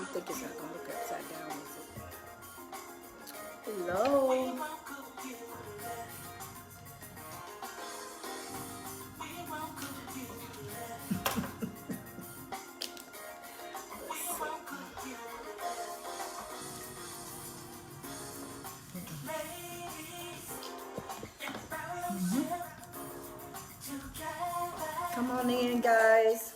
You think it's not gonna look upside down, is it? Hello. Come on in, guys.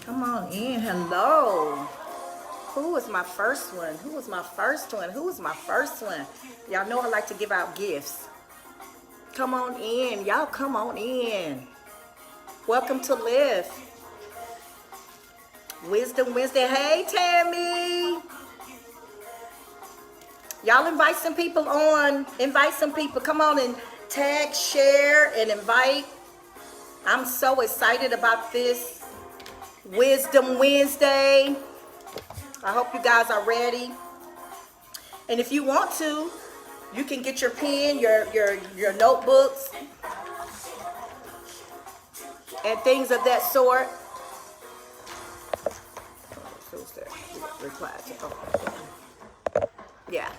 Come on in. Hello. Who was my first one? Who was my first one? Who was my first one? Y'all know I like to give out gifts. Come on in. Y'all come on in. Welcome to Live. Wisdom Wednesday. Hey, Tammy. Y'all invite some people on. Invite some people. Come on and tag, share, and invite. I'm so excited about this Wisdom Wednesday. I hope you guys are ready. And if you want to, you can get your pen, your notebooks, and things of that sort. Who's that? Reply to. Oh. Yeah.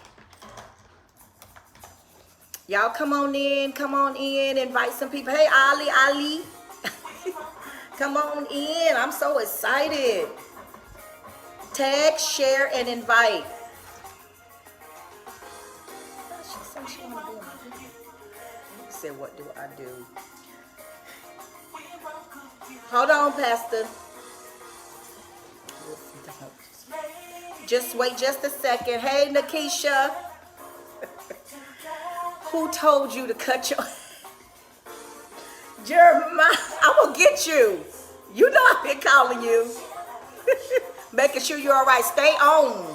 Y'all come on in, invite some people. Hey, Ali. Come on in. I'm so excited. Tag, share, and invite. She said she wanna be in my video. She said, what do I do? Hold on, Pastor. Just wait just a second. Hey, Nakisha. Who told you to cut your... Jeremiah, I will get you. You know I've been calling you. Making sure you're all right. Stay on.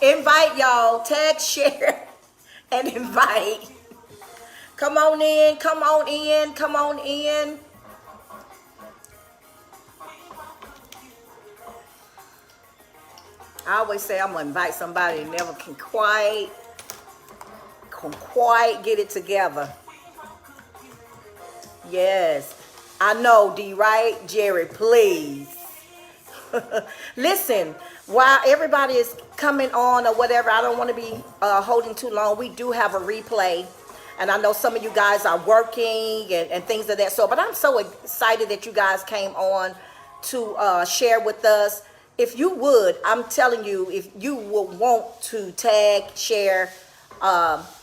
Invite y'all. Tag, share, and invite. Come on in. Come on in. Come on in. I always say I'm going to invite somebody and never can quite get it together. Yes. I know, D, right? Jerry, please. Listen, while everybody is coming on or whatever, I don't want to be holding too long. We do have a replay. And I know some of you guys are working and things of that sort. But I'm so excited that you guys came on to share with us. If you would, I'm telling you, if you would want to tag, share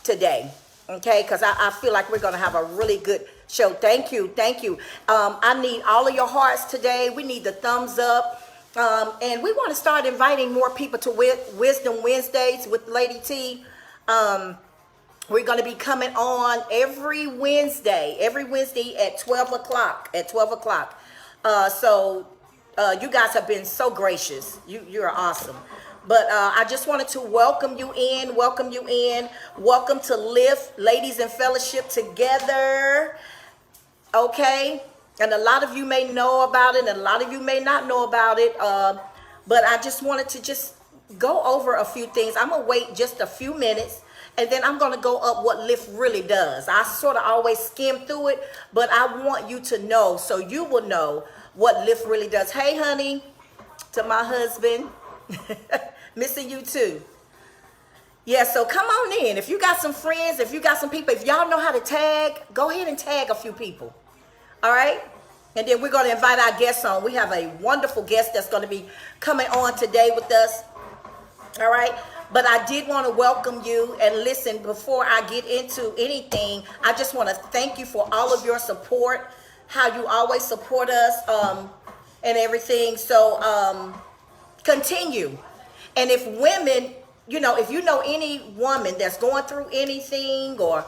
today. Okay? Because I feel like we're going to have a really good show. Thank you. Thank you. I need all of your hearts today. We need the thumbs up. And we want to start inviting more people to Wisdom Wednesdays with Lady T. We're going to be coming on every Wednesday at 12 o'clock. So you guys have been so gracious. You're awesome. But I just wanted to welcome you in. Welcome to Lift Ladies in Fellowship Together. Okay? And a lot of you may know about it, and a lot of you may not know about it. But I just wanted to just go over a few things. I'm going to wait just a few minutes, and then I'm going to go up what Lift really does. I sort of always skim through it, but I want you to know so you will know what Lift really does. Hey, honey, to my husband. Missing you too. Yeah, so come on in. If you got some friends, if you got some people, if y'all know how to tag, go ahead and tag a few people. All right? And then we're going to invite our guests on. We have a wonderful guest that's going to be coming on today with us. All right? But I did want to welcome you. And listen, before I get into anything, I just want to thank you for all of your support, how you always support us and everything. So continue. And if women, if you know any woman that's going through anything or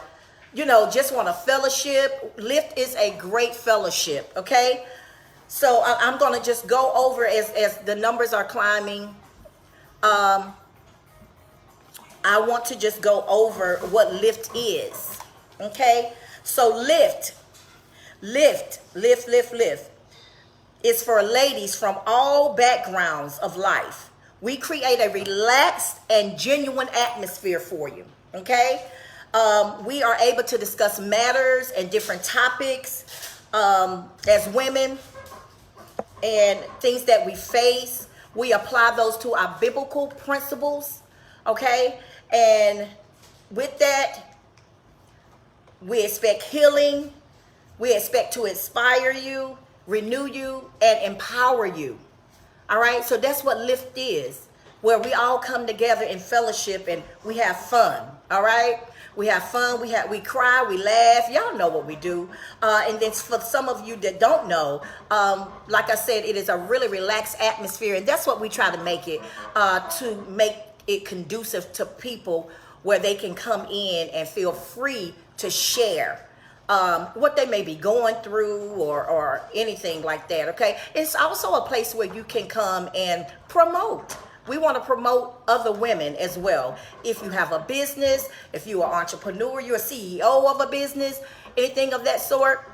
just want a fellowship, Lift is a great fellowship, okay? So I'm going to just go over as the numbers are climbing. I want to just go over what Lift is, okay? So Lift is for ladies from all backgrounds of life. We create a relaxed and genuine atmosphere for you, okay? We are able to discuss matters and different topics as women and things that we face, we apply those to our biblical principles, okay? And with that, we expect healing. We expect to inspire you, renew you, and empower you. All right? So that's what Lift is, where we all come together in fellowship and we have fun. All right? We have fun. We cry. We laugh. Y'all know what we do. And then for some of you that don't know, like I said, it is a really relaxed atmosphere. And that's what we try to make it, to make it conducive to people where they can come in and feel free to share what they may be going through or anything like that, okay? It's also a place where you can come and promote. We want to promote other women as well. If you have a business, if you're an entrepreneur, you're a CEO of a business, anything of that sort,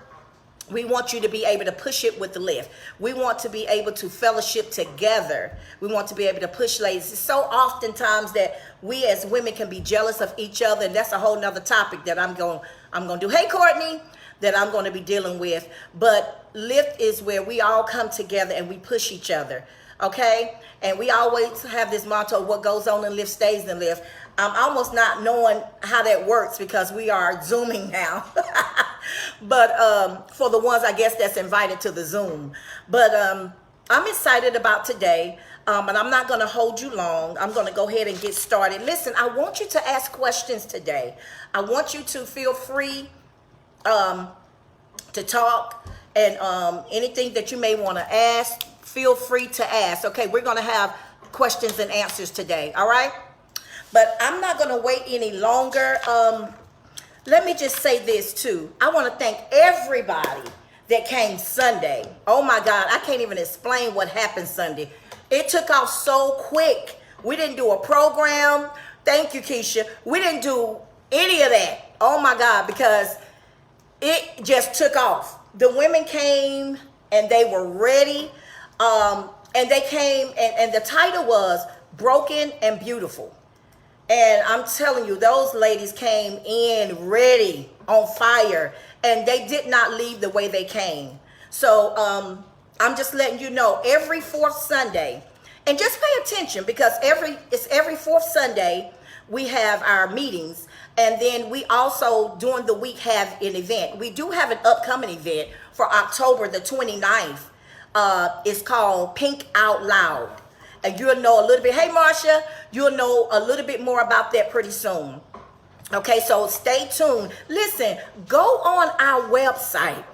we want you to be able to push it with the lift. We want to be able to fellowship together. We want to be able to push ladies. It's so oftentimes that we as women can be jealous of each other, and that's a whole nother topic that I'm going to do. Hey, Courtney, that I'm going to be dealing with. But lift is where we all come together and we push each other, okay? And we always have this motto, what goes on in lift stays in lift. I'm almost not knowing how that works because we are Zooming now. But for the ones, I guess, that's invited to the Zoom. But I'm excited about today. And I'm not going to hold you long. I'm going to go ahead and get started. Listen, I want you to ask questions today. I want you to feel free to talk. And anything that you may want to ask, feel free to ask. Okay, we're going to have questions and answers today. All right? But I'm not going to wait any longer. Let me just say this too. I want to thank everybody that came Sunday. Oh my God, I can't even explain what happened Sunday. It took off so quick. We didn't do a program. Thank you, Keisha. We didn't do any of that. Oh my God, because it just took off. The women came and they were ready. And they came and the title was Broken and Beautiful. And I'm telling you, those ladies came in ready, on fire, and they did not leave the way they came. So I'm just letting you know, every fourth Sunday, and just pay attention because it's every fourth Sunday we have our meetings, and then we also during the week have an event. We do have an upcoming event for October the 29th. It's called Pink Out Loud. And you'll know a little bit. Hey, Marsha, you'll know a little bit more about that pretty soon. Okay, so stay tuned. Listen, go on our website.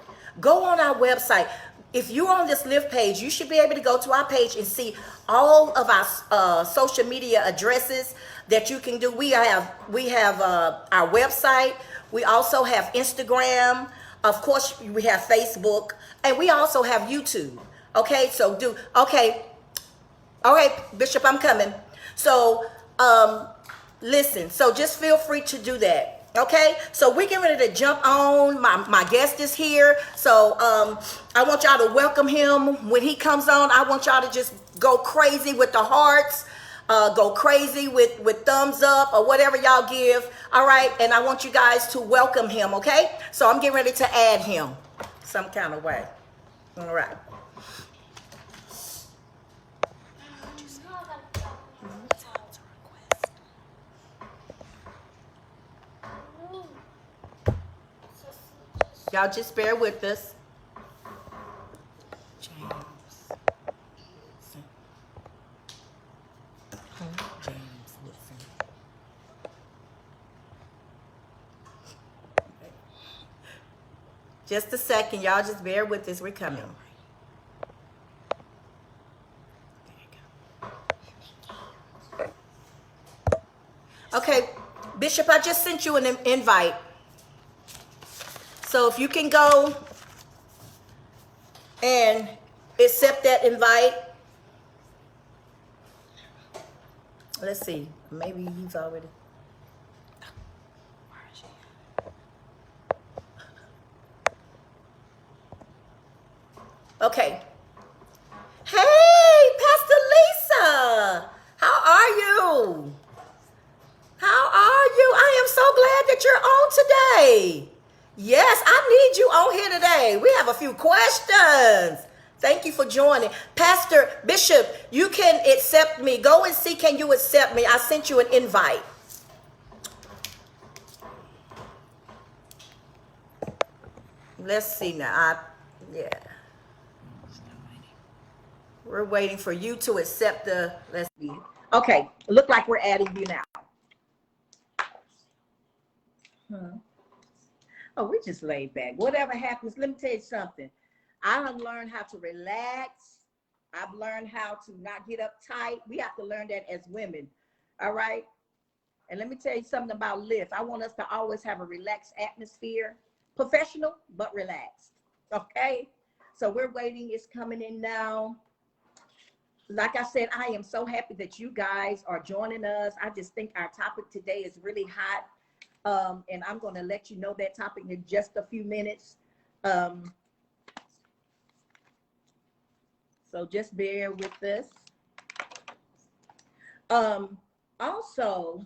Go on our website. If you're on this Lift page, you should be able to go to our page and see all of our social media addresses that you can do. We have our website. We also have Instagram. Of course, we have Facebook. And we also have YouTube. Okay, so all right, Bishop, I'm coming. So, listen, so just feel free to do that, okay? So we're getting ready to jump on. My guest is here. So I want y'all to welcome him. When he comes on, I want y'all to just go crazy with the hearts, go crazy with thumbs up or whatever y'all give, all right? And I want you guys to welcome him, okay? So I'm getting ready to add him some kind of way, all right? Y'all just bear with us. James. Woodson. Just a second. Y'all just bear with us. We're coming. Okay, Bishop, I just sent you an invite. So if you can go and accept that invite. Let's see. Maybe he's already. Okay. Hey, Pastor Lisa. How are you? How are you? I am so glad that you're on today. Yes, I need you on here today. We have a few questions. Thank you for joining. Pastor Bishop, you can accept me. Go and see, can you accept me? I sent you an invite. Let's see now. Yeah. We're waiting for you to accept the, let's see. Okay, look like we're adding you now. Oh, we just laid back. Whatever happens, let me tell you something. I have learned how to relax. I've learned how to not get uptight. We have to learn that as women. All right. And let me tell you something about Lyft. I want us to always have a relaxed atmosphere, professional, but relaxed. Okay. So we're waiting. It's coming in now. Like I said, I am so happy that you guys are joining us. I just think our topic today is really hot. And I'm going to let you know that topic in just a few minutes. So just bear with us. Also,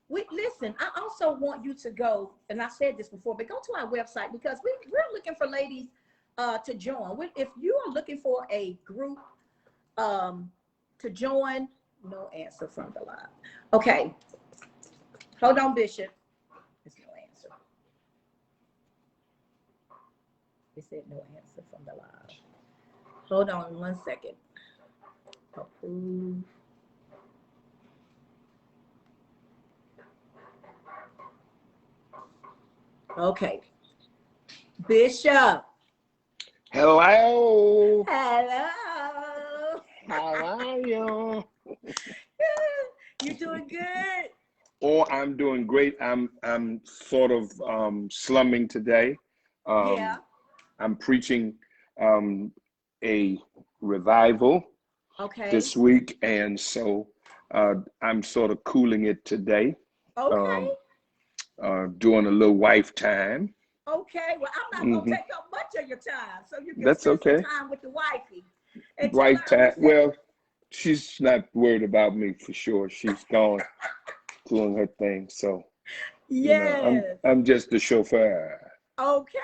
listen, I also want you to go, and I said this before, but go to our website because we're looking for ladies to join. If you are looking for a group to join, no answer from the live. Okay. Hold on, Bishop. There's no answer. They said no answer from the live. Hold on 1 second. Approve. Okay. Bishop. Hello. Hello. How are you? You doing good? Oh, I'm doing great. I'm sort of slumming today. Yeah. I'm preaching a revival this week, and so I'm sort of cooling it today. Okay. Doing a little wife time. Okay. Well, I'm not gonna take up much of your time, so you can That's spend okay. some time with the wifey. And Wife time. Well, she's not worried about me for sure. She's gone doing her thing. So yes. You know, I'm just the chauffeur. Okay.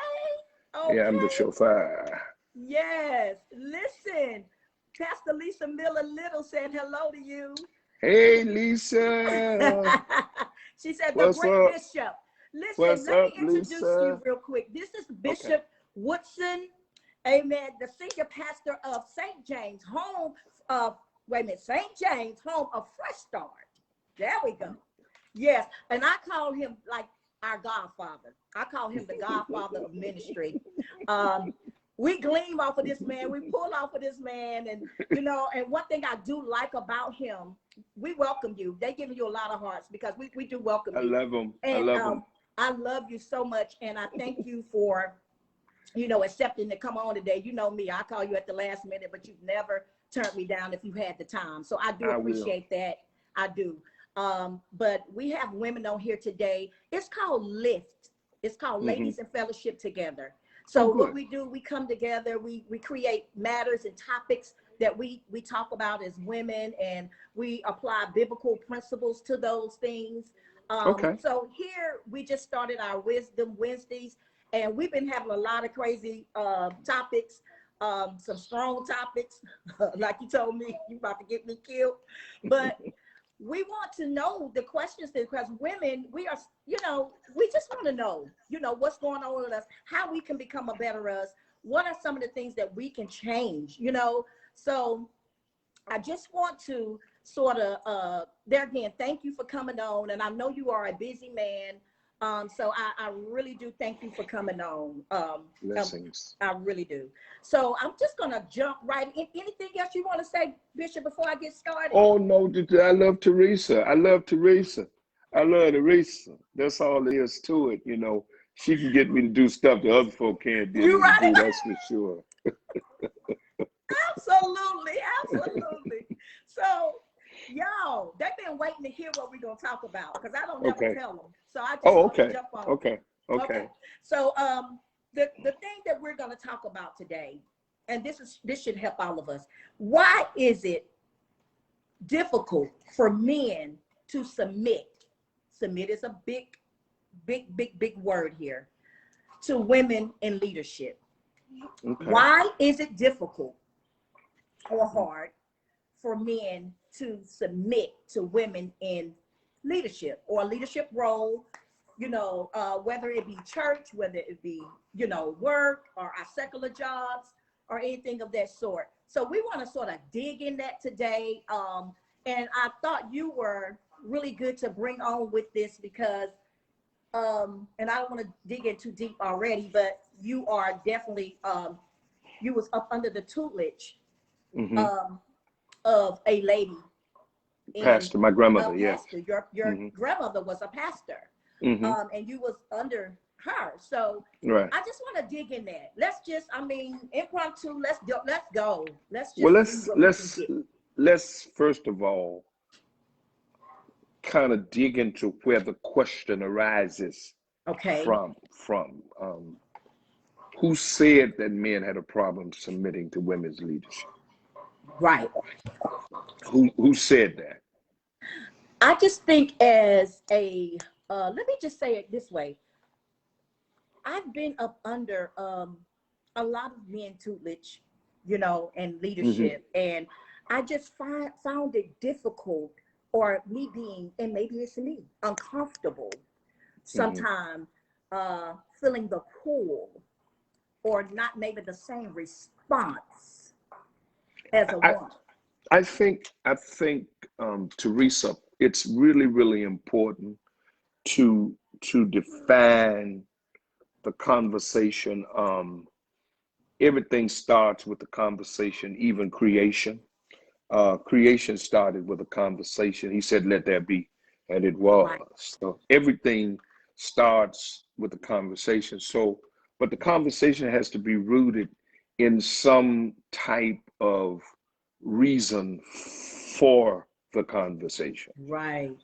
Yeah, I'm the chauffeur. Yes. Listen, Pastor Lisa Miller Little said hello to you. Hey, Lisa. She said, What's the great up? Bishop. Listen, What's let me up, introduce Lisa? you real quick. This is Bishop Woodson, amen, the senior pastor of St. James, home of, St. James, home of Fresh Start. There we go. Yes, and I call him like our godfather. I call him the godfather of ministry. We gleam off of this man. We pull off of this man. And, you know, and one thing I do like about him, we welcome you. They giving you a lot of hearts because we do welcome you. I love him. And, I love him. I love you so much. And I thank you for, you know, accepting to come on today. You know me, I call you at the last minute, but you've never turned me down if you had the time. So I do appreciate that. I do. But we have women on here today. It's called Lift. It's called Ladies in Fellowship Together. So what we do, we come together, we create matters and topics that we talk about as women, and we apply biblical principles to those things. So here we just started our Wisdom Wednesdays, and we've been having a lot of crazy topics, some strong topics, like you told me, you about to get me killed. But we want to know the questions because women, we are, you know, we just want to know, you know, what's going on with us, how we can become a better us. What are some of the things that we can change, you know? So I just want to sort of, there again, thank you for coming on. And I know you are a busy man. So I really do thank you for coming on. Blessings. I really do. So I'm just going to jump right in. Anything else you want to say, Bishop, before I get started? Oh, no, I love Teresa. I love Teresa. I love Teresa. That's all there is to it, you know. She can get me to do stuff the other folk can't get me to do, that's for sure. Absolutely, absolutely. So, y'all, they've been waiting to hear what we're going to talk about because I don't never tell them. So I just want to jump on. Okay. So the thing that we're going to talk about today, and this should help all of us. Why is it difficult for men to submit? Submit is a big word here. to women in leadership. Okay. Why is it difficult or hard for men to submit to women in leadership or a leadership role, whether it be church, whether it be, work or our secular jobs or anything of that sort? So we want to sort of dig in that today. And I thought you were really good to bring on with this because, and I don't want to dig in too deep already, but you are definitely, you was up under the tutelage of a lady. Pastor, my grandmother, yes. Your grandmother was a pastor, and you was under her. So right. I just want to dig in that. Let's just, impromptu. Let's go. Let's just. Well, let's first of all kind of dig into where the question arises. Okay. From who said that men had a problem submitting to women's leadership? Right. Who said that? I just think as a, let me just say it this way. I've been up under a lot of men tutelage, and leadership. And I just found it difficult, or me being, and maybe it's me, uncomfortable sometimes feeling the pull or not maybe the same response as a woman. I think, Teresa, it's really, really important to define the conversation. Everything starts with the conversation, even creation. Creation started with a conversation. He said, "Let there be," and it was. Right. So everything starts with a conversation. So, but the conversation has to be rooted in some type of reason for the conversation. Right.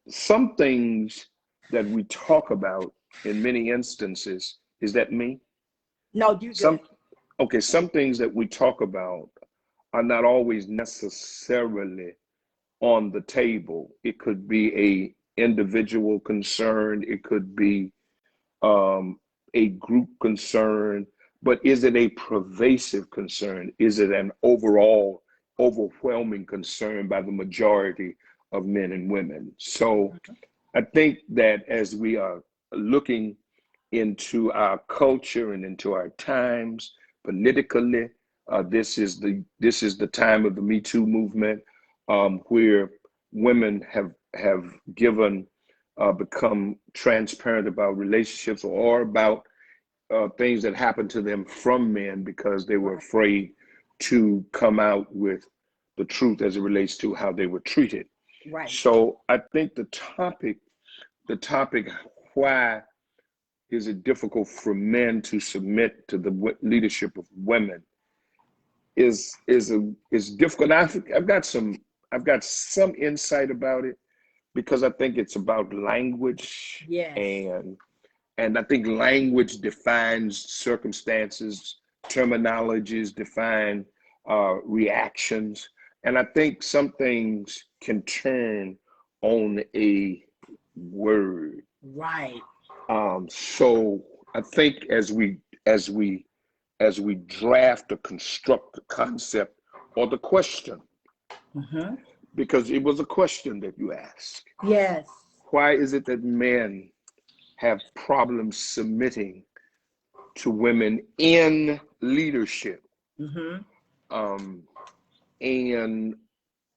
Some things that we talk about in many instances, is that me? No, you good. Some things that we talk about are not always necessarily on the table. It could be a individual concern, it could be a group concern, but is it a pervasive concern? Is it an overall overwhelming concern by the majority of men and women? So I think that as we are looking into our culture and into our times politically, this is the time of the Me Too movement, where women have become transparent about relationships or about things that happened to them from men because they were afraid to come out with the truth as it relates to how they were treated. Right. So I think the topic, why is it difficult for men to submit to the leadership of women, is difficult. I've got some insight about it, because I think it's about language. Yes. And I think language defines circumstances, terminologies define reactions. And I think some things can turn on a word. Right. So I think as we draft or construct the concept or the question, because it was a question that you asked. Yes. Why is it that men have problems submitting to women in leadership? And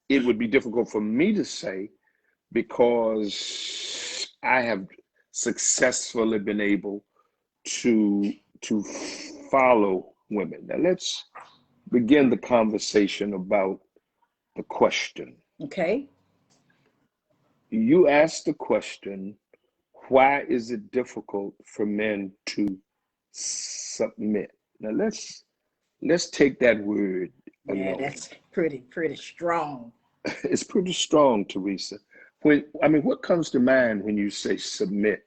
it would be difficult for me to say, because I have successfully been able to follow women. Now let's begin the conversation about the question. Okay. You asked the question, why is it difficult for men to submit? Now let's take that word alone. Yeah, that's pretty strong. It's pretty strong, Teresa. What comes to mind when you say submit?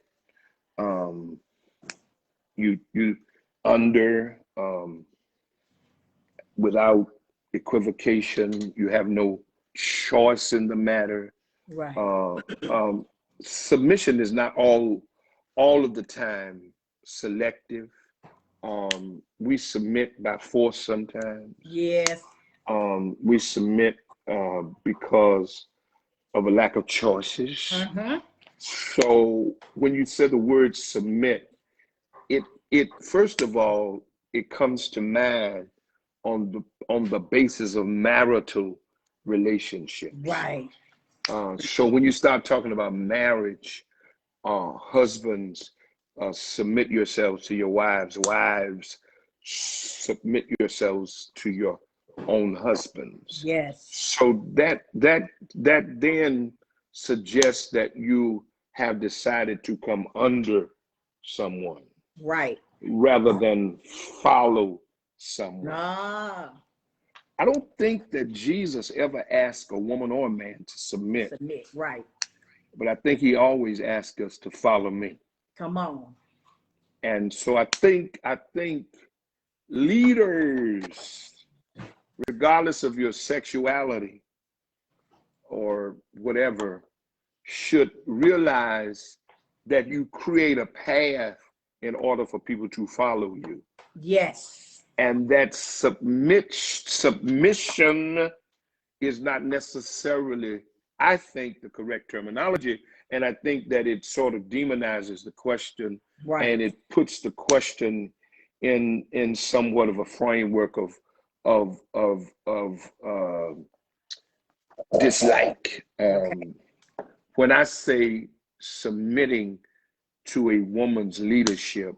You under, without equivocation, you have no choice in the matter. Right. Submission is not all of the time selective. We submit by force sometimes. Yes. We submit because of a lack of choices. Mm-hmm. So when you say the word submit, it first of all, it comes to mind on the basis of marital relationships. Right. So when you start talking about marriage, husbands, submit yourselves to your wives. Wives, submit yourselves to your own husbands. Yes. So that then suggests that you have decided to come under someone Right. rather than follow someone. Ah. I don't think that Jesus ever asked a woman or a man to submit, Submit. Right. but I think he always asked us to follow me. Come on. And so I think leaders, regardless of your sexuality or whatever, should realize that you create a path in order for people to follow you. Yes. And that submission is not necessarily, I think, the correct terminology. And I think that it sort of demonizes the question, Right. and it puts the question in somewhat of a framework of dislike. When I say submitting to a woman's leadership,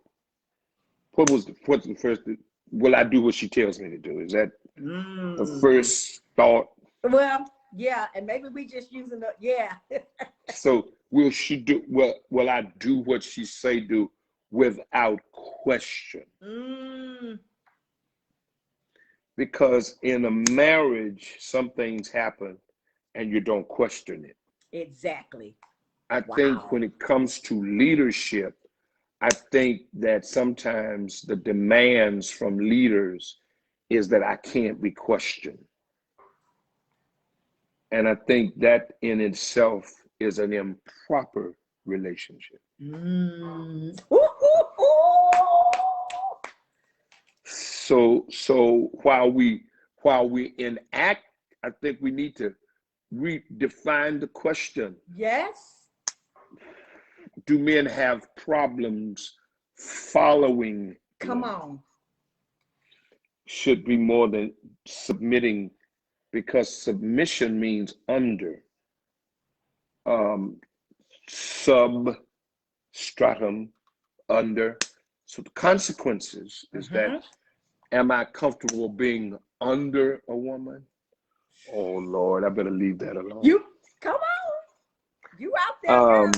what's the first? Will I do what she tells me to do? Is that the first thought? Well, yeah, and maybe we just using the So will she do? Will I do what she say do without question? Because in a marriage, some things happen, and you don't question it. Exactly. I think when it comes to leadership, I think that sometimes the demands from leaders is that I can't be questioned. And I think that in itself is an improper relationship. So while we enact, I think we need to redefine the question. Yes. Do men have problems following? Come on. Should be more than submitting, because submission means under. Substratum, under. So the consequences is that, am I comfortable being under a woman? Oh Lord, I better leave that alone. You come on. You out there.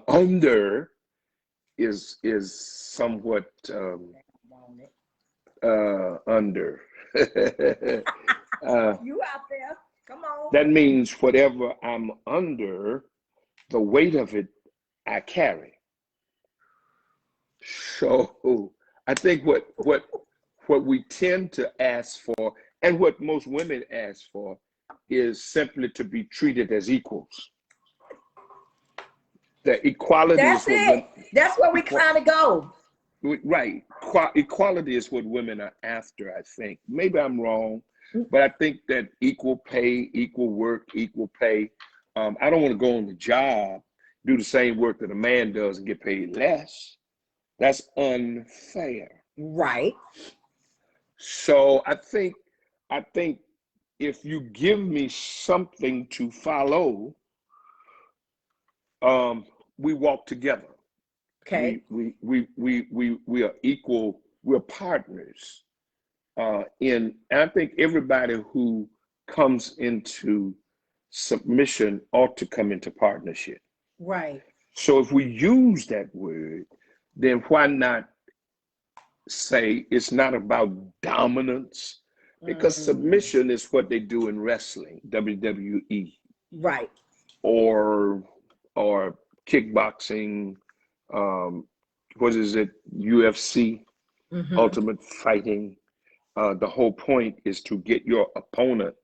Under is somewhat under. You out there. Come on. That means whatever I'm under, the weight of it I carry. So I think what we tend to ask for, and what most women ask for, is simply to be treated as equals. The equality That's is it. That's where we kind of go. Right. Equality is what women are after, I think. Maybe I'm wrong, but I think that equal pay, equal work, equal pay. I don't want to go on the job, do the same work that a man does and get paid less. That's unfair. Right. So I think if you give me something to follow, we walk together. Okay. We are equal. We're partners. And I think everybody who comes into submission ought to come into partnership. Right. So if we use that word, then why not say it's not about dominance? Because submission is what they do in wrestling, WWE. Right. Or kickboxing, what is it, UFC, Ultimate Fighting. The whole point is to get your opponent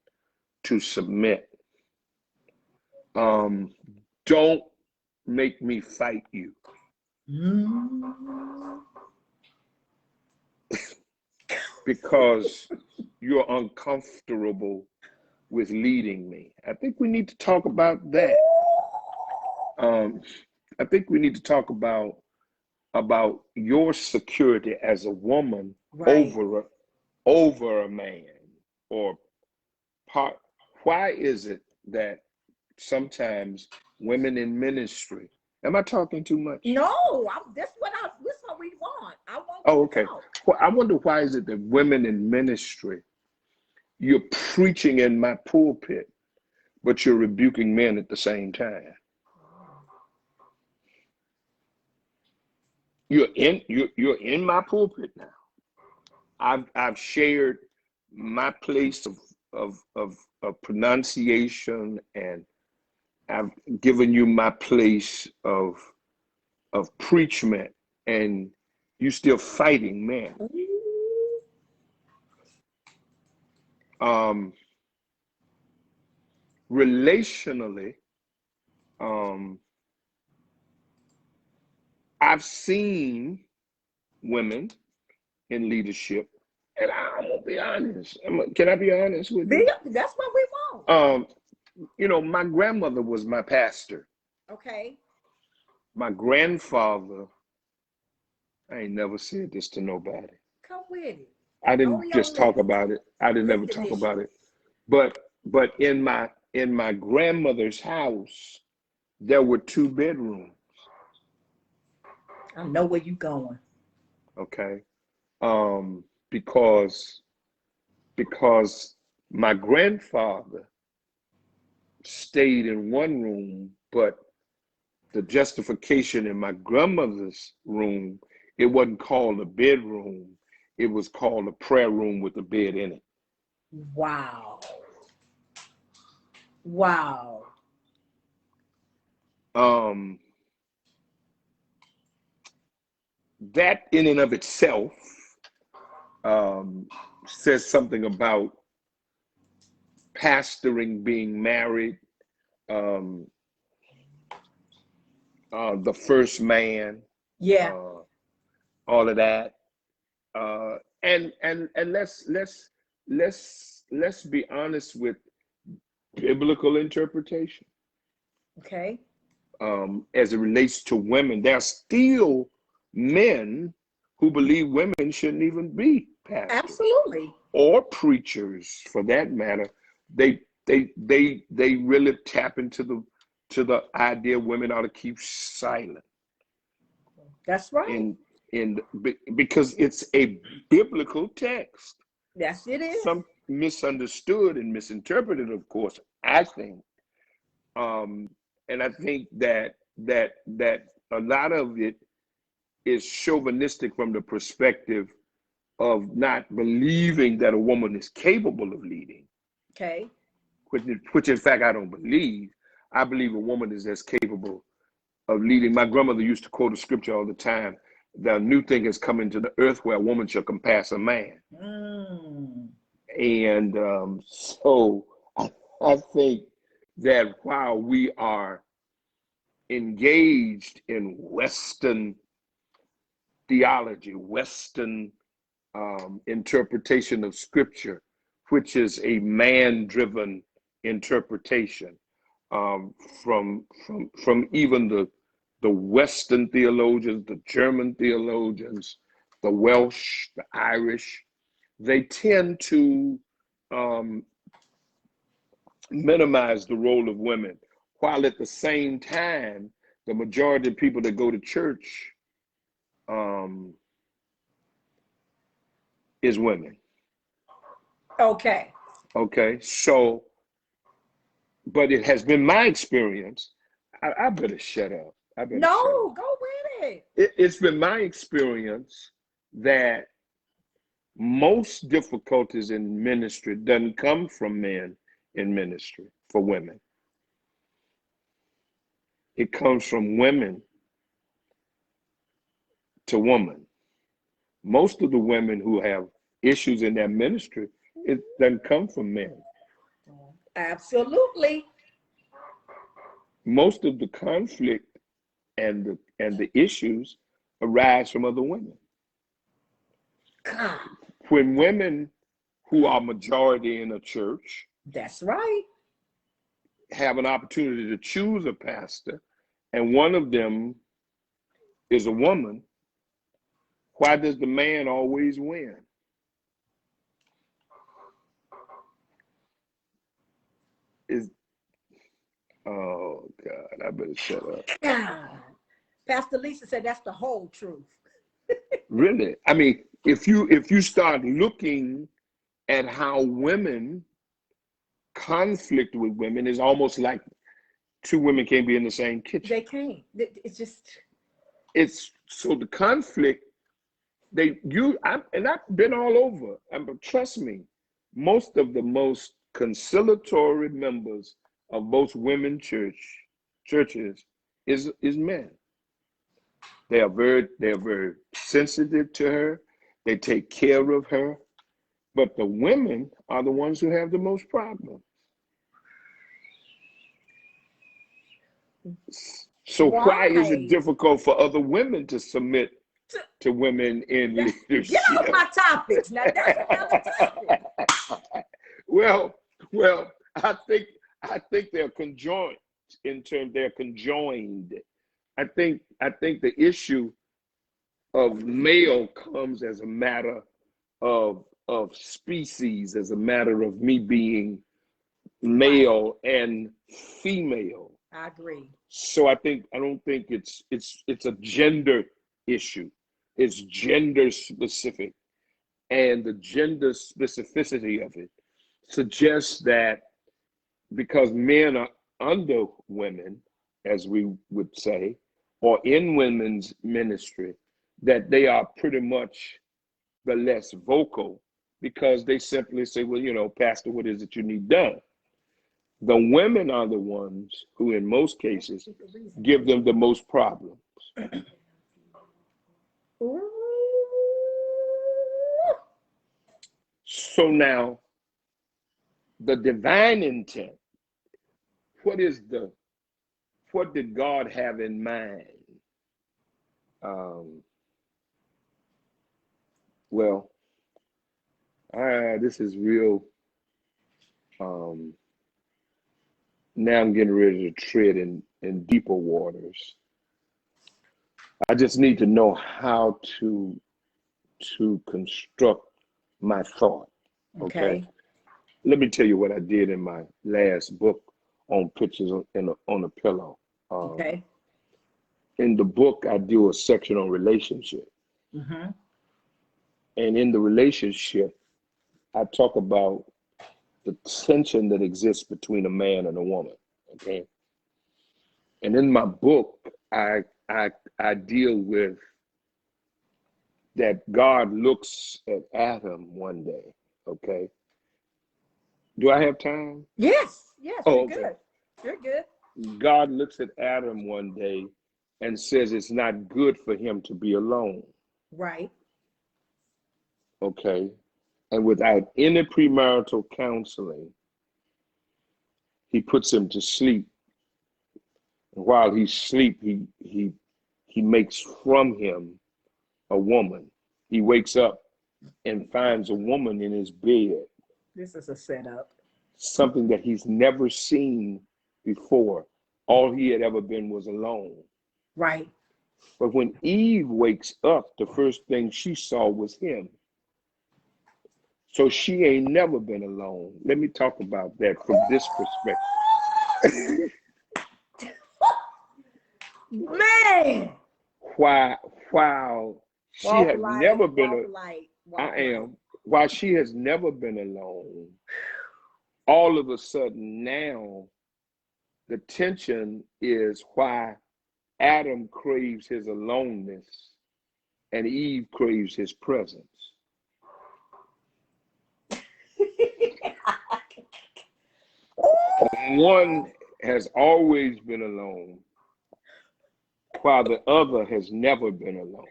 to submit. Don't make me fight you. Mm. because you're uncomfortable with leading me. I think we need to talk about that. I think we need to talk about your security as a woman Right. over a man or part. Why is it that sometimes women in ministry? Am I talking too much? No, that's what we want. I want you Oh, to okay. talk. Well, I wonder why is it that women in ministry, you're preaching in my pulpit, but you're rebuking men at the same time. You're in my pulpit now. I've shared my place of pronunciation, and I've given you my place of preachment, and you still fighting men. Relationally, I've seen women in leadership, and I'm gonna be honest. Can I be honest with you? That's what we want. My grandmother was my pastor. Okay. My grandfather, I ain't never said this to nobody. Come with it. I Go to didn't your just talk list. about it. I didn't ever talk about it. But in my grandmother's house, there were 2 bedrooms. I know where you going. Okay. Because my grandfather stayed in one room, but the justification in my grandmother's room, it wasn't called a bedroom. It was called a prayer room with a bed in it. Wow. Wow. That in and of itself says something about pastoring, being married, the first man, Yeah. all of that, and let's be honest with biblical interpretation. Okay. As it relates to women, there are still men who believe women shouldn't even be pastors. Absolutely. Or preachers, for that matter. They really tap into the idea women ought to keep silent. That's right. Because it's a biblical text. Yes, it is. Some misunderstood and misinterpreted, of course, I think. And I think that a lot of it is chauvinistic from the perspective of not believing that a woman is capable of leading. Okay. Which in fact I don't believe. I believe a woman is as capable of leading. My grandmother used to quote a scripture all the time: "The new thing has come into the earth where a woman shall compass a man." And so I think that while we are engaged in Western theology, Western interpretation of scripture, which is a man-driven interpretation, from even the Western theologians, the German theologians, the Welsh, the Irish, they tend to minimize the role of women, while at the same time, the majority of people that go to church is women. Okay. Okay, so, but it has been my experience. I better shut up. No, go with it. It's been my experience that most difficulties in ministry doesn't come from men in ministry for women. It comes from women to woman. Most of the women who have issues in their ministry, it doesn't come from men. Absolutely. Most of the conflict and the issues arise from other women. God, When women who are majority in a church that's right. have an opportunity to choose a pastor, and one of them is a woman, why does the man always win? Is Oh God, I better shut up. God. Pastor Lisa said that's the whole truth. Really? I mean, if you start looking at how women conflict with women, it's almost like two women can't be in the same kitchen. They can't. It's just. It's so the conflict. I've been all over. But trust me, most of the most conciliatory members of most women churches is men. They are very sensitive to her. They take care of her. But the women are the ones who have the most problems. So why is it difficult for other women to submit to women in leadership? Get off my topics. Now that's another topic. Well, I think they're conjoined in terms they're conjoined. I think the issue of male comes as a matter of species, as a matter of me being male and female. I agree. So I don't think it's a gender issue. It's gender specific, and the gender specificity of it suggests that because men are under women, as we would say, or in women's ministry, that they are pretty much the less vocal because they simply say, well, Pastor, what is it you need done? The women are the ones who, in most cases, give them the most problems. So now, the divine intent, what did God have in mind? This is real. Now I'm getting ready to tread in deeper waters. I just need to know how to construct my thought. Okay. Let me tell you what I did in my last book on pictures on a pillow. In the book, I do a section on relationship. Mm-hmm. And in the relationship, I talk about the tension that exists between a man and a woman. Okay. And in my book, I deal with that God looks at Adam one day. Okay. Do I have time? Yes. Oh, You're good. You're good. God looks at Adam one day and says it's not good for him to be alone. Right. Okay. And without any premarital counseling, he puts him to sleep. And while he's asleep, he makes from him a woman. He wakes up and finds a woman in his bed. This is a setup. Something that he's never seen before. All he had ever been was alone. Right. But when Eve wakes up, the first thing she saw was him. So she ain't never been alone. Let me talk about that from this perspective. Man! While she had never been while she has never been alone, all of a sudden now the tension is why Adam craves his aloneness and Eve craves his presence. One has always been alone, while the other has never been alone.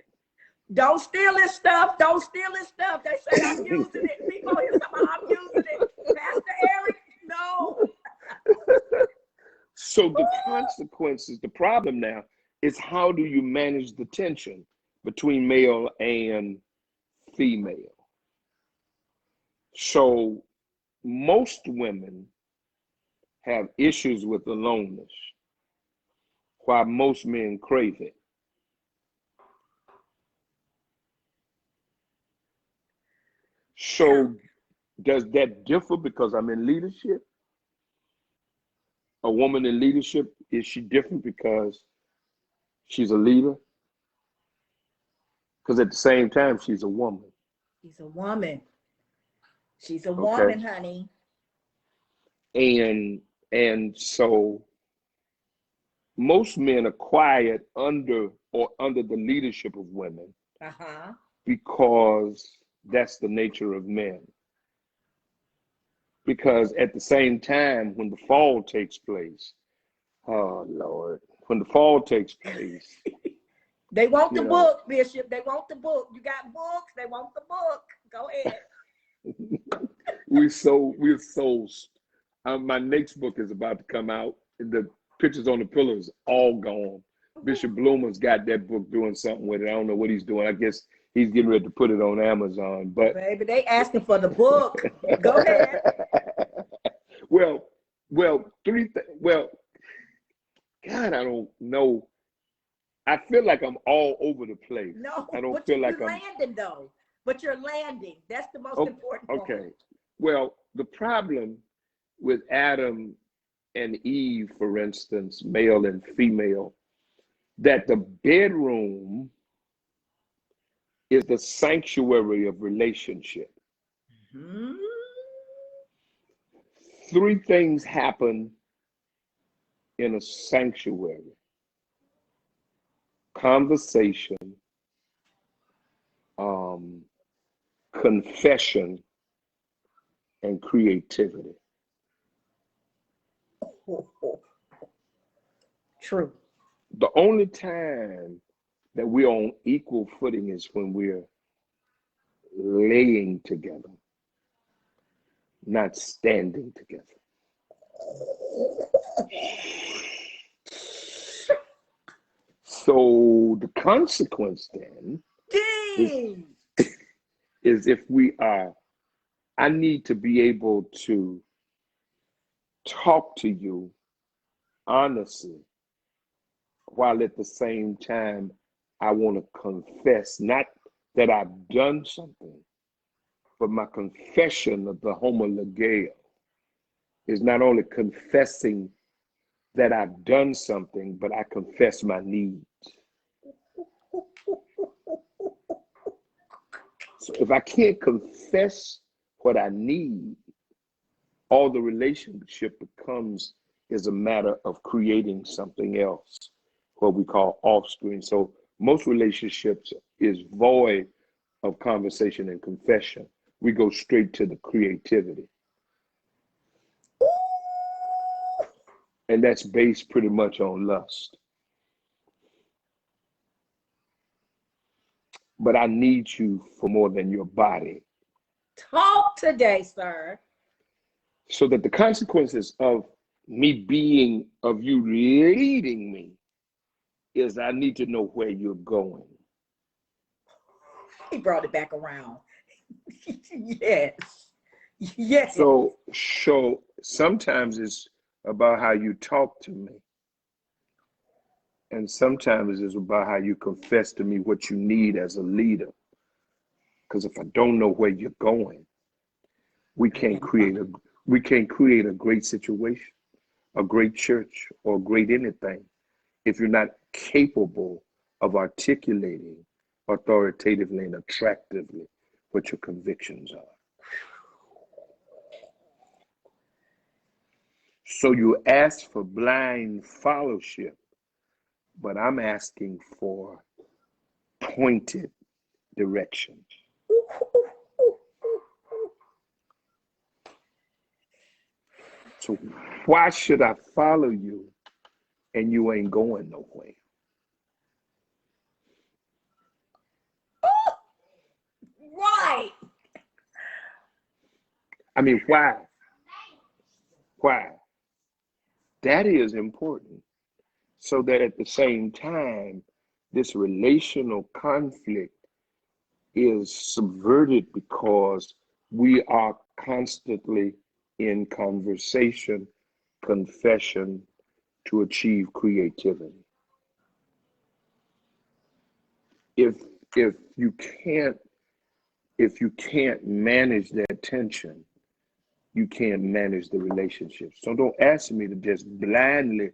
Don't steal his stuff. Don't steal his stuff. They say I'm using it. People here talking about I'm using it. Pastor Eric, no. So the consequences, the problem now It's how do you manage the tension between male and female. So most women have issues with aloneness, while most men crave it. So does that differ because I'm in leadership? A woman in leadership, is she different because she's a leader? Because at the same time, she's a woman. She's a woman. She's a Okay. woman, honey. And so most men are quiet under the leadership of women because that's the nature of men. Because at the same time, when the fall takes place, oh Lord, when the fall takes place, they want the book, Bishop. They want the book. You got books. They want the book. Go ahead. my next book is about to come out. The pictures on the pillow is all gone. Bishop Bloomer's got that book doing something with it. I don't know what he's doing. I guess he's getting ready to put it on Amazon. But baby, they asking for the book. Go ahead. Well, God, I don't know. I feel like I'm all over the place. No, I don't but feel like you're I'm landing though. But you're landing. That's the most important part. Okay. Well, the problem with Adam and Eve, for instance, male and female, that the bedroom is the sanctuary of relationship. Mm-hmm. 3 things happen in a sanctuary: conversation, confession, and creativity. True. The only time that we're on equal footing is when we're laying together, not standing together. So the consequence then is if I need to be able to talk to you honestly, while at the same time I want to confess, not that I've done something, but my confession of the homologeo is not only confessing that I've done something, but I confess my needs. So if I can't confess what I need, all the relationship becomes is a matter of creating something else, what we call offspring. So most relationships is void of conversation and confession. We go straight to the creativity. And that's based pretty much on lust. But I need you for more than your body. Talk today, sir. So that the consequences of me being, of you leading me, is I need to know where you're going. He brought it back around. Yes. Yes. So sometimes it's about how you talk to me. And sometimes it's about how you confess to me what you need as a leader. Because if I don't know where you're going, we can't create a great situation, a great church, or great anything if you're not capable of articulating authoritatively and attractively what your convictions are. So you ask for blind fellowship, but I'm asking for pointed directions. So why should I follow you and you ain't going nowhere? Right. I mean, why? Why? That is important. so that at the same time, this relational conflict is subverted because we are constantly in conversation, confession to achieve creativity. If if you can't if you can't manage that tension, you can't manage the relationship. So don't ask me to just blindly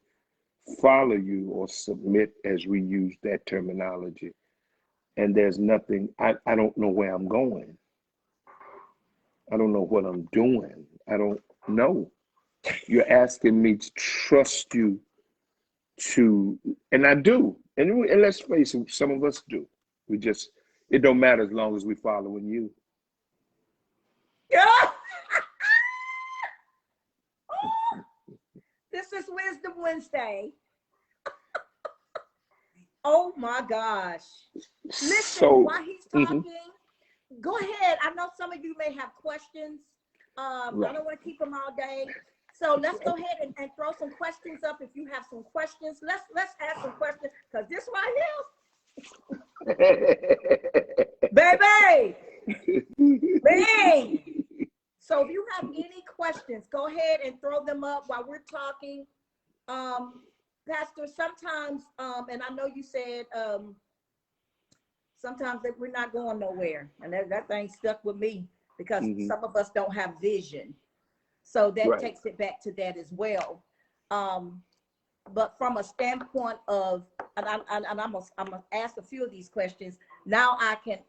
follow you or submit, as we use that terminology. And there's nothing, I don't know where I'm going. I don't know what I'm doing. I don't know. You're asking me to trust you to, and I do. And let's face it, some of us do. It don't matter as long as we following you. Yeah. This is Wisdom Wednesday. Oh my gosh. Listen, So, while he's talking, go ahead. I know some of you may have questions. right. I don't want to keep them all day. So let's go ahead and throw some questions up. If you have some questions, let's ask some questions, because this right here, baby, bang. So if you have any questions, go ahead and throw them up while we're talking. Pastor, sometimes, and I know you said sometimes that we're not going nowhere, and that thing stuck with me because some of us don't have vision. So that Right. takes it back to that as well. But from a standpoint of, and I'm gonna ask a few of these questions. Now I can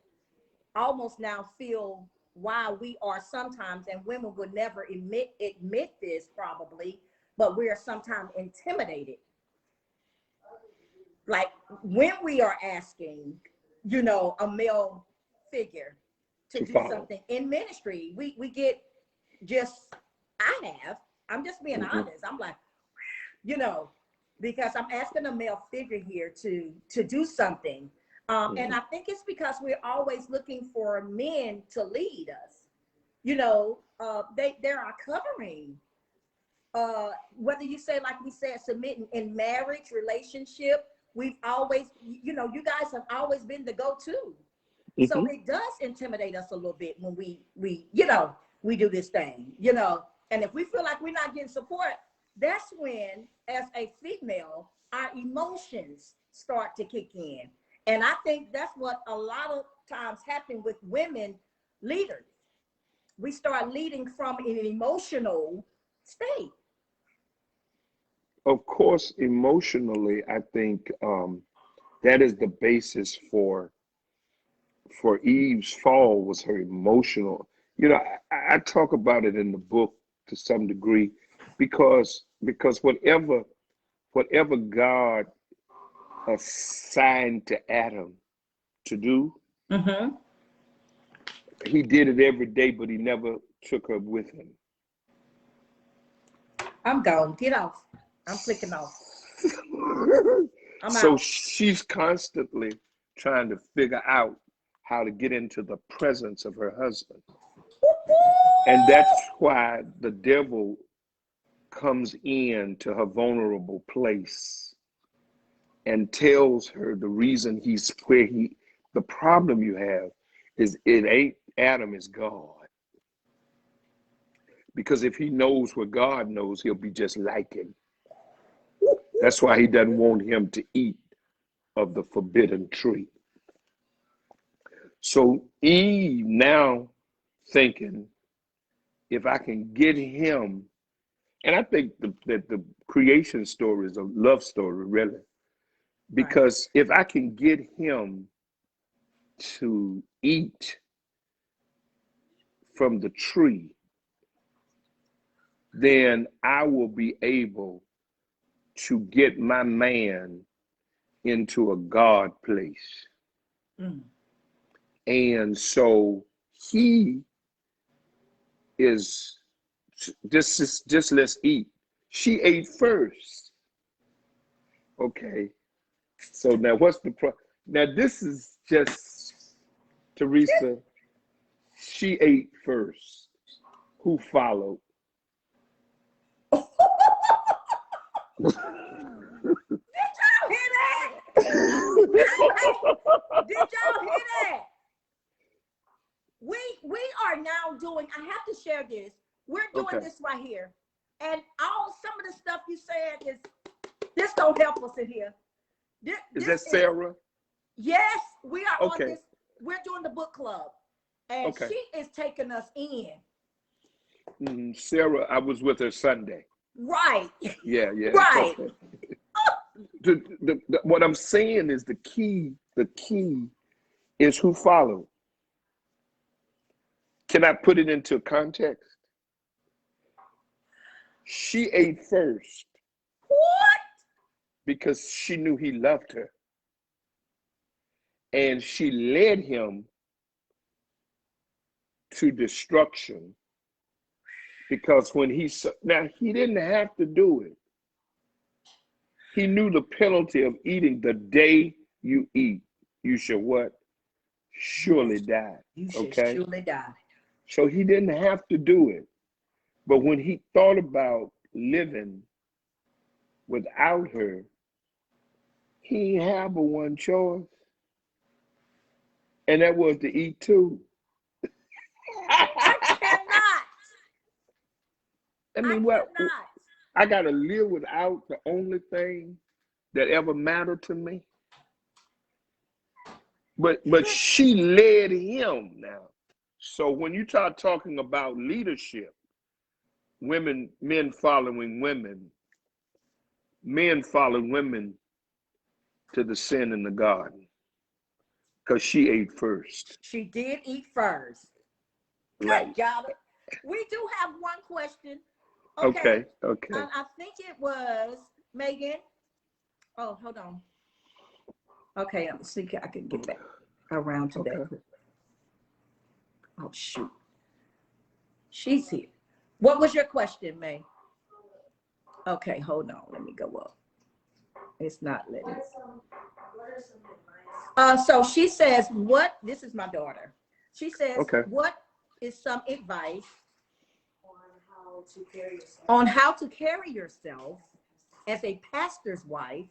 almost now feel why we are sometimes, and women would never admit this probably, but we are sometimes intimidated. Like when we are asking, a male figure to do follow. something in ministry, we get just, I'm just being honest. I'm like, because I'm asking a male figure here to do something. And I think it's because we're always looking for men to lead us. They're our covering. Whether you say, like we said, submitting in marriage, relationship, we've always, you guys have always been the go-to. So it does intimidate us a little bit when we do this thing, and if we feel like we're not getting support, that's when, as a female, our emotions start to kick in. And I think that's what a lot of times happen with women leaders. We start leading from an emotional state. Of course, emotionally, I think that is the basis for Eve's fall, was her emotional. I talk about it in the book to some degree, because whatever God assigned to Adam to do, he did it every day, but he never took her with him. I'm gone. Get off. I'm clicking off. I'm So out. she's constantly trying to figure out how to get into the presence of her husband. And that's why the devil comes in to her vulnerable place and tells her the reason the problem you have is, it ain't Adam, is God. Because if he knows what God knows, he'll be just like him. That's why he doesn't want him to eat of the forbidden tree. So Eve now thinking, if I can get him, and I think that the creation story is a love story, really, because if I can get him to eat from the tree, then I will be able to get my man into a God place. And so he is just let's eat. She ate first. Okay. So now what's the now this is just, Teresa, she ate first. Who followed? Did you Did y'all hear that? We are now doing, I have to share this. We're doing this right here. And some of the stuff you said this don't help us in here. Is that Sarah? Yes, we are on this. We're doing the book club. And she is taking us in. Sarah, I was with her Sunday. Right. Yeah. Right. What I'm saying is the key is who followed. Can I put it into context? She ate first. What? Because she knew he loved her. And she led him to destruction. Because when he didn't have to do it. He knew the penalty of eating. The day you eat, you shall what? Surely die. You should surely die. So he didn't have to do it. But when he thought about living without her, he didn't have but one choice. And that was to eat too. I cannot. I mean, I got to live without the only thing that ever mattered to me. But she led him now. So when you start talking about leadership, men following women to the sin in the garden. Because she ate first. She did eat first. Right. Good job. We do have one question. Okay. I think it was Megan. Oh, hold on. Okay, I'm see I can get back around to that. Oh shoot. She's here. What was your question, May? Okay, hold on. Let me go up. It's not letting me. So she says, this is my daughter. She says, what is some advice on how to carry yourself as a pastor's wife,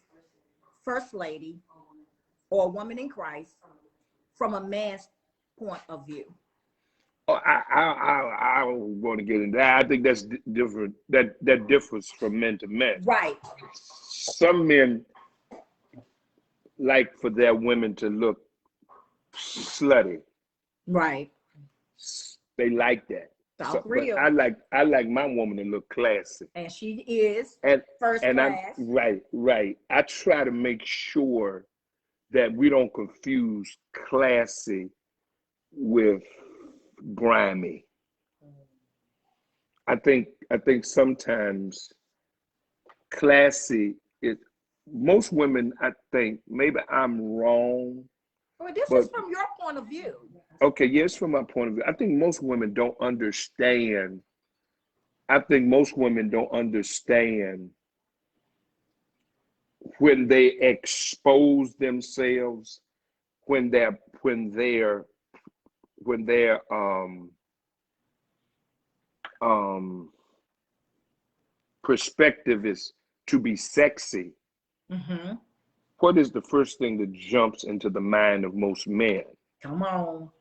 first lady, or a woman in Christ from a man's point of view? Oh, I want to get into that. I think that's different. That differs from men to men. Right. Some men like for their women to look slutty. Right. They like that. So, real. I like my woman to look classy. And she is first class. Right. I try to make sure that we don't confuse classy with grimy. I think sometimes classy is most women, I think, maybe I'm wrong. Well, this is from your point of view. Okay, yes, from my point of view. I think most women don't understand. When they expose themselves, when their perspective is to be sexy. Mm-hmm. What is the first thing that jumps into the mind of most men? Come on.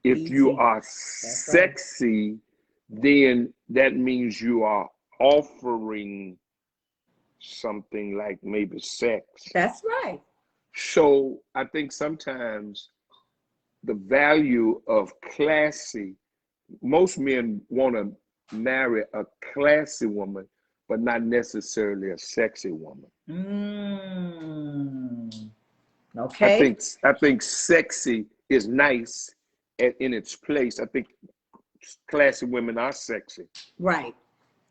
If you are sexy, then that means you are offering something like maybe sex. That's right. So I think sometimes the value of classy, most men want to marry a classy woman, but not necessarily a sexy woman. Okay. I think sexy is nice in its place. I think classy women are sexy. Right.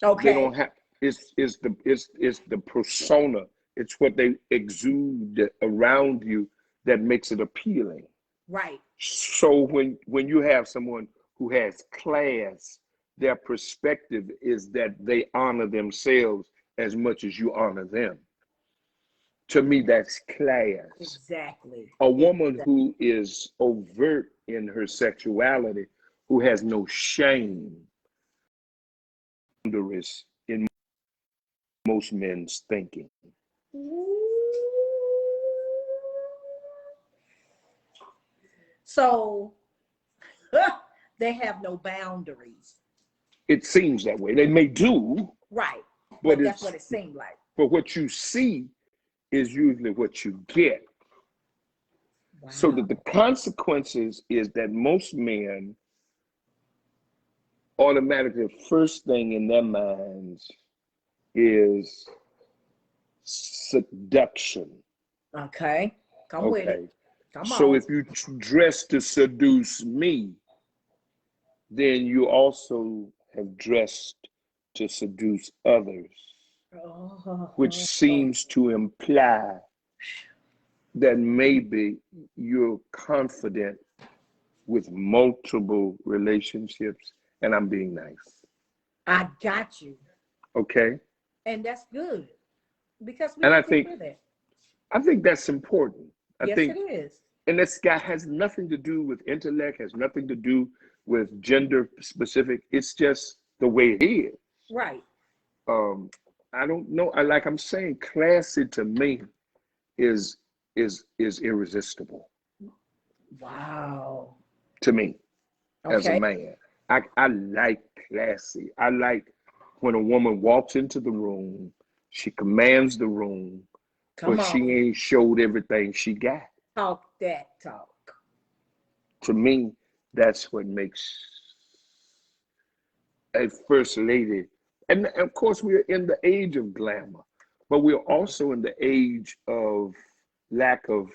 Okay. They don't have. It's the persona. It's what they exude around you that makes it appealing. Right. So when you have someone who has class, their perspective is that they honor themselves as much as you honor them. To me, that's class. Exactly. A woman who is overt in her sexuality, who has no shame, in most men's thinking. So they have no boundaries. It seems that way. They may do, Right. but That's what it seemed like. but what you see is usually what you get. Wow. So that the consequences is that most men automatically, the first thing in their minds is seduction. Okay. Come with it. Come So on. if you dress to seduce me, then you also have dressed to seduce others, which seems to imply that maybe you're confident with multiple relationships, and I'm being nice. I got you. Okay. And that's good because we And need to hear that. I think that's important. Yes, it is. And this guy has nothing to do with intellect, has nothing to do with gender specific. It's just the way it is. Right. I don't know. Like I'm saying, classy to me is irresistible. Wow. To me, as a Okay. man, I like classy. I like when a woman walks into the room, she commands the room, but she ain't showed everything she got. Talk that talk. To me, that's what makes a first lady. And of course, we're in the age of glamour, but we're also in the age of lack of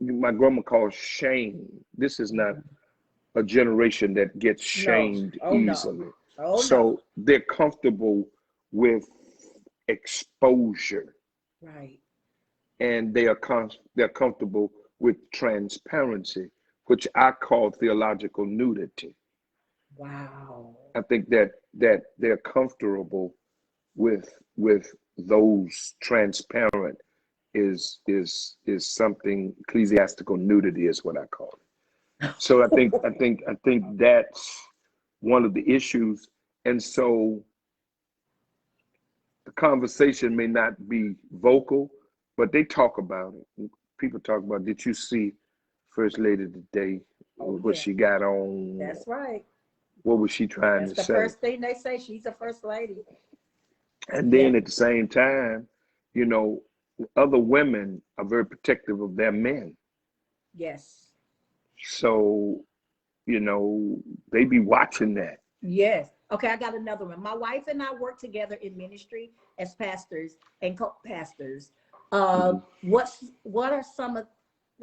my grandma calls shame. This is not a generation that gets shamed easily. So they're comfortable with exposure. Right. And they're comfortable with transparency, which I call theological nudity. Wow. I think that they're comfortable with those transparent is something. Ecclesiastical nudity is what I call it. So I think that's one of the issues. And so the conversation may not be vocal, but they talk about it. People talk about, did you see First Lady today? What she got on? That's right. What was she trying to say? That's the first thing they say. She's a first lady. And then at the same time, you know, other women are very protective of their men. Yes. So, you know, they be watching that. Yes. Okay, I got another one. My wife and I work together in ministry as pastors and co-pastors. What are some of,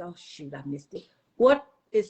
oh shoot, I missed it. What